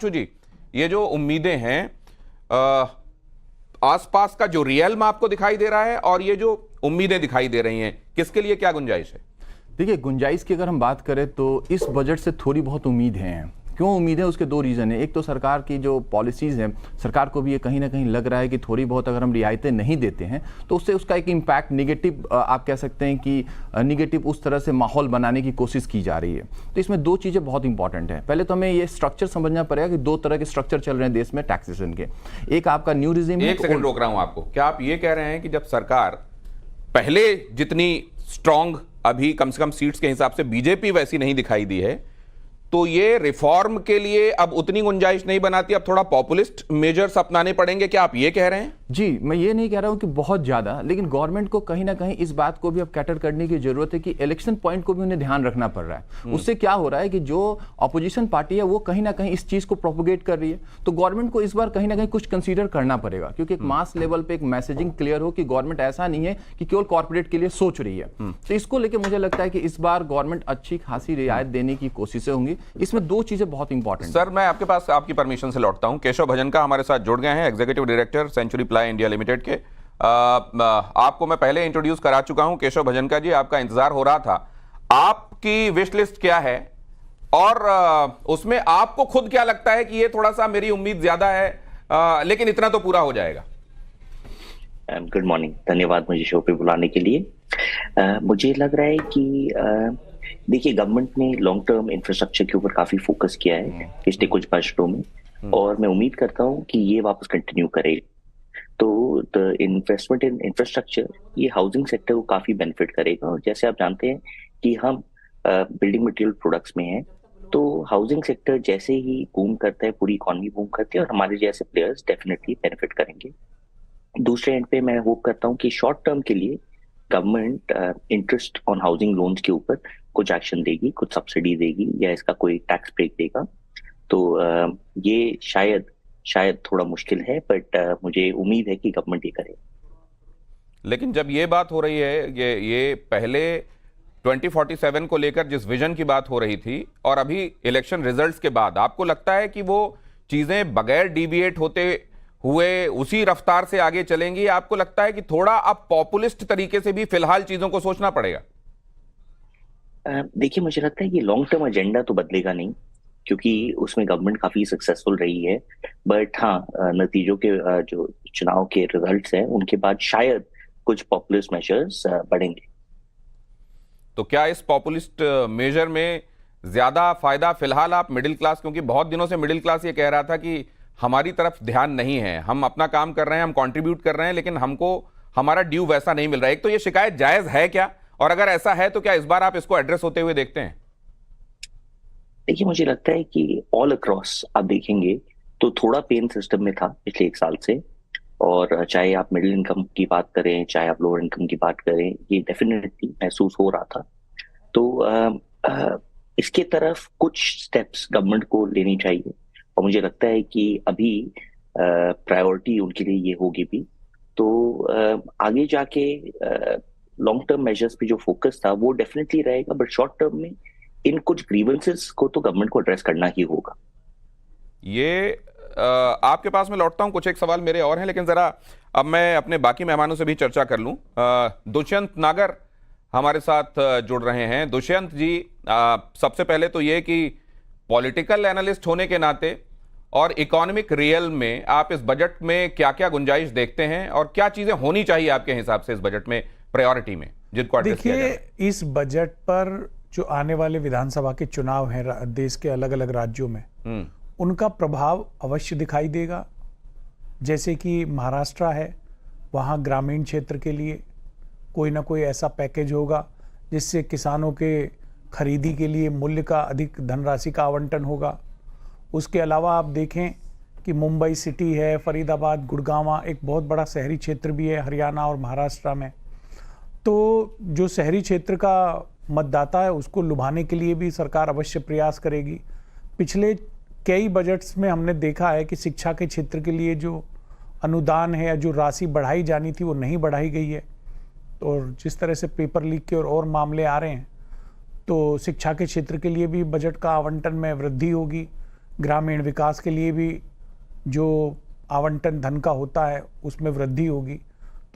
जी, ये जो उम्मीदें हैं आसपास का जो रियल्म आपको दिखाई दे रहा है और ये जो उम्मीदें दिखाई दे रही हैं, किसके लिए क्या गुंजाइश है? देखिए, गुंजाइश की अगर हम बात करें तो इस बजट से थोड़ी बहुत उम्मीद है। क्यों उम्मीद है? उसके दो रीज़न है। एक तो सरकार की जो पॉलिसीज़ हैं, सरकार को भी ये कहीं ना कहीं लग रहा है कि थोड़ी बहुत अगर हम रियायतें नहीं देते हैं तो उससे उसका एक इम्पैक्ट नेगेटिव, आप कह सकते हैं कि नेगेटिव उस तरह से माहौल बनाने की कोशिश की जा रही है। तो इसमें दो चीज़ें बहुत इंपॉर्टेंट है। पहले तो हमें ये स्ट्रक्चर समझना पड़ेगा कि दो तरह के स्ट्रक्चर चल रहे हैं देश में टैक्सेशन के। एक आपका न्यू रिजिम है। एक सेकंड रोक रहा हूं आपको। क्या आप ये कह रहे हैं कि जब सरकार पहले जितनी स्ट्रांग, अभी कम से कम सीट्स के हिसाब से बीजेपी वैसी नहीं दिखाई दी है, तो ये रिफॉर्म के लिए अब उतनी गुंजाइश नहीं बनाती, अब थोड़ा पॉपुलिस्ट मेजर्स अपनाने पड़ेंगे? क्या आप ये कह रहे हैं? जी, मैं ये नहीं कह रहा हूं कि बहुत ज़्यादा, लेकिन गवर्नमेंट को कहीं ना कहीं इस बात को भी अब कैटर करने की जरूरत है कि इलेक्शन पॉइंट को भी उन्हें ध्यान रखना पड़ रहा है। उससे क्या हो रहा है कि जो अपोजिशन पार्टी है वो कहीं ना कहीं इस चीज़ को प्रोपोगेट कर रही है, तो गवर्नमेंट को इस बार कहीं ना कहीं कुछ कंसीडर करना पड़ेगा, क्योंकि एक मास लेवल पे एक मैसेजिंग क्लियर हो कि गवर्नमेंट ऐसा नहीं है कि केवल कॉर्पोरेट के लिए सोच रही है। तो इसको लेकर मुझे लगता है कि इस बार गवर्नमेंट अच्छी खासी रियायत देने की कोशिशें होंगी। इसमें दो चीजें बहुत इंपॉर्टेंट। सर, मैं आपके पास आपकी परमिशन से लौटता हूं। केशव भजनका हमारे साथ जुड़ गए हैं, executive director Century Ply India Limited के। आपको मैं पहले इंट्रोड्यूस करा चुका हूं। केशव भजनका जी, आपका इंतजार हो रहा था। आपकी विश लिस्ट क्या है और उसमें आपको खुद क्या लगता है कि ये थोड़ा सा मेरी उम्मीद ज्यादा है, लेकिन इतना तो पूरा हो जाएगा? गुड मॉर्निंग, धन्यवाद मुझे शो पे बुलाने के लिए। मुझे लग रहा है कि देखिए, गवर्नमेंट ने लॉन्ग टर्म इंफ्रास्ट्रक्चर के ऊपर काफी फोकस किया है पिछले कुछ बजटों में, और मैं उम्मीद करता हूं कि ये वापस कंटिन्यू करेगा। तो द इन्वेस्टमेंट इन इंफ्रास्ट्रक्चर ये हाउसिंग सेक्टर को काफी बेनिफिट करेगा। और जैसे आप जानते हैं कि हम बिल्डिंग मटेरियल प्रोडक्ट्स में हैं, तो हाउसिंग सेक्टर जैसे ही बूम करता है पूरी इकोनॉमी बूम करती है, और हमारे जैसे प्लेयर्स डेफिनेटली बेनिफिट करेंगे। दूसरे एंड पे मैं होप करता हूँ कि शॉर्ट टर्म के लिए government interest on housing loans के ऊपर कुछ एक्शन देगी, कुछ सब्सिडी देगी, या इसका कोई टैक्स ब्रेक देगा। तो ये शायद थोड़ा मुश्किल है, बट मुझे उम्मीद है कि गवर्नमेंट ये करे। लेकिन जब ये बात हो रही है, ये पहले 2047 को लेकर जिस विजन की बात हो रही थी और अभी इलेक्शन रिजल्ट्स के बाद, आपको लगता है कि वो चीजें बगैर डिविएट होते हुए उसी रफ्तार से आगे चलेंगी? आपको लगता है कि थोड़ा अब पॉपुलिस्ट तरीके से भी फिलहाल चीजों को सोचना पड़ेगा? देखिए, मुझे लगता है कि लॉन्ग टर्म एजेंडा तो बदलेगा नहीं, क्योंकि उसमें गवर्नमेंट काफी सक्सेसफुल रही है। बट हाँ, नतीजों के जो चुनाव के रिजल्ट्स हैं उनके बाद शायद कुछ पॉपुलिस्ट मेजर्स बढ़ेंगे। तो क्या इस पॉपुलिस्ट मेजर में ज्यादा फायदा फिलहाल आप मिडिल क्लास, क्योंकि बहुत दिनों से मिडिल क्लास ये कह रहा था कि हमारी तरफ ध्यान नहीं है, हम अपना काम कर रहे हैं, हम कंट्रीब्यूट कर रहे हैं, लेकिन हमको हमारा ड्यू वैसा नहीं मिल रहा है। एक तो ये शिकायत जायज है क्या, और अगर ऐसा है तो क्या इस बार आप इसको एड्रेस होते हुए देखते हैं? देखिए, मुझे लगता है कि ऑल अक्रॉस आप देखेंगे तो थोड़ा पेन सिस्टम में था पिछले एक साल से, और चाहे आप मिडिल इनकम की बात करें, चाहे आप लोअर इनकम की बात करें, ये डेफिनेटली महसूस हो रहा था। तो इसके तरफ कुछ स्टेप्स गवर्नमेंट को लेनी चाहिए, और मुझे लगता है कि अभी प्रायोरिटी उनके लिए ये होगी भी। तो आगे जाके लॉन्ग टर्म मेजर्स पे जो फोकस था वो डेफिनेटली रहेगा, बट शॉर्ट टर्म में इन कुछ ग्रीवेंसेस को तो गवर्नमेंट को एड्रेस करना ही होगा। ये आपके पास में लौटता हूं, कुछ एक सवाल मेरे और हैं, लेकिन जरा अब मैं अपने बाकी मेहमानों से भी चर्चा कर लूं। दुष्यंत नागर हमारे साथ जुड़ रहे हैं। दुष्यंत जी, सबसे पहले तो ये कि पॉलिटिकल एनालिस्ट होने के नाते और इकोनॉमिक रियल में आप इस बजट में क्या क्या गुंजाइश देखते हैं, और क्या चीजें होनी चाहिए आपके हिसाब से इस बजट में प्रायोरिटी में, जिनको एड्रेस किया जाए? देखिए, इस बजट पर जो आने वाले विधानसभा के चुनाव हैं देश के अलग अलग राज्यों में, उनका प्रभाव अवश्य दिखाई देगा। जैसे कि महाराष्ट्र है, वहाँ ग्रामीण क्षेत्र के लिए कोई ना कोई ऐसा पैकेज होगा जिससे किसानों के खरीदी के लिए मूल्य का अधिक धनराशि का आवंटन होगा। उसके अलावा आप देखें कि मुंबई सिटी है, फरीदाबाद, गुड़गांव एक बहुत बड़ा शहरी क्षेत्र भी है हरियाणा और महाराष्ट्र में। तो जो शहरी क्षेत्र का मतदाता है उसको लुभाने के लिए भी सरकार अवश्य प्रयास करेगी। पिछले कई बजट्स में हमने देखा है कि शिक्षा के क्षेत्र के लिए जो अनुदान है या जो राशि बढ़ाई जानी थी वो नहीं बढ़ाई गई है, और जिस तरह से पेपर लीक के और मामले आ रहे हैं, तो शिक्षा के क्षेत्र के लिए भी बजट का आवंटन में वृद्धि होगी। ग्रामीण विकास के लिए भी जो आवंटन धन का होता है उसमें वृद्धि होगी।